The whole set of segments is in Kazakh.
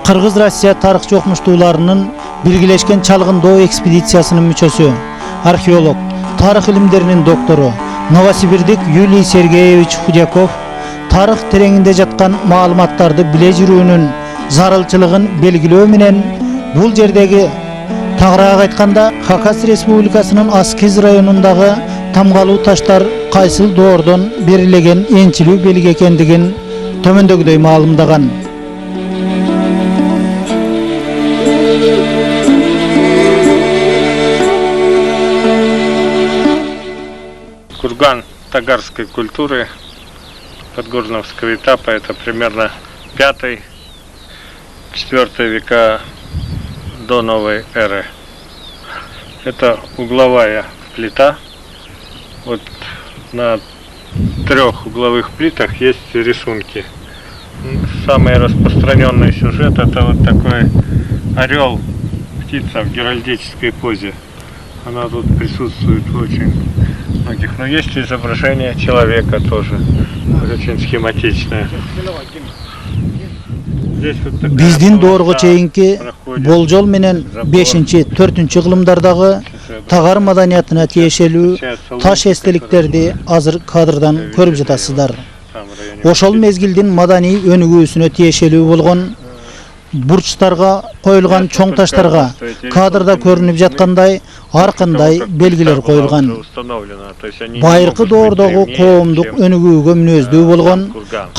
Kırgız-Rusya tarixçi okmuşluğlarının Birleşken Çalgın Doğu ekspedisiyasının müçösü, arkeolog, tarih ilimlerinin doktoru Novosibirdik Yuliy Sergeyevich Xudyakov tarix terenginde jatkan malumatlardı bile jirүүnün zarylçylygyn belgilөө menen bul jerdegi tagıraak aytkanda Hakaz Respublikasının Askiz rayonundagy tamgalуу taşlar kaysyl doğrudan berilegen ençilүү belgi ekendigin tömöndögüдөй маалымдаган. Курган тагарской культуры подгорновского этапа, это примерно 5-4 века до новой эры. Это угловая плита. Вот на 3 угловых плитах есть рисунки. Самый распространенный сюжет — это вот такой орел, птица в геральдической позе. Она тут присутствует очень многих. Но есть изображение человека тоже, очень схематичное. Биздин doğruga çeyinki boljol menen 5-4 gılımdardagı tagar madaniyatına tiyešelүү taş esteliklerdi azır kadrdan körüp jatasızlar. Oşol mezgildin madani önügүүsüne tiyešelүү bolgon burçlarga koyulgan çoң taşlarga kadrda көрүнүп жаткандай аркандай белгилер коюлган. Байыркы доордогу коомдук өнүгүүгө мүнөздүү болгон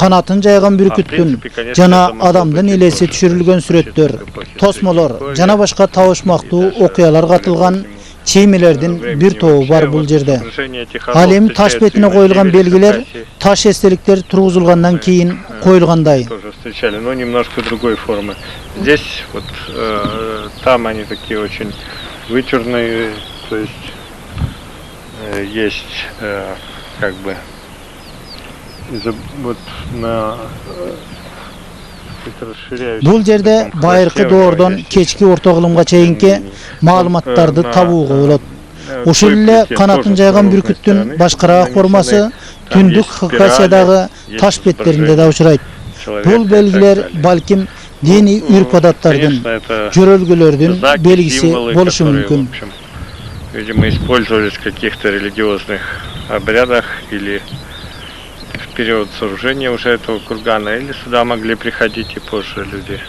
канатын жайган бүркүттүн жана адамдын элеси түшүрүлгөн сүрөттөр, тосмолор жана башка табышмактуу окуялар катылган чеймелердин bir тобу бар бул жерде. Ал эми таш бетине коюлган белгилер таш эстеликтер тургузулгандан кийин коюлгандай. Тоже встречали, но немножко другой формы. Здесь вот там они такие очень вычурные, то есть есть как бы вот на Бул жерде байыркы доордон кечки орто кылымга чейинки маалыматтарды табууга болот. Ошол эле канатын жайган бүркүттүн башкараак формасы түндүк Хакасиядагы таш беттеринде да учурайт. Бул белгилер балким диний үрп адаттардын, жөрөлгөлөрдүн белгиси болушу мүмкүн. Видимо, использовались в каких-то религиозных обрядах или в период сооружения уже этого кургана, или сюда могли приходить и позже люди.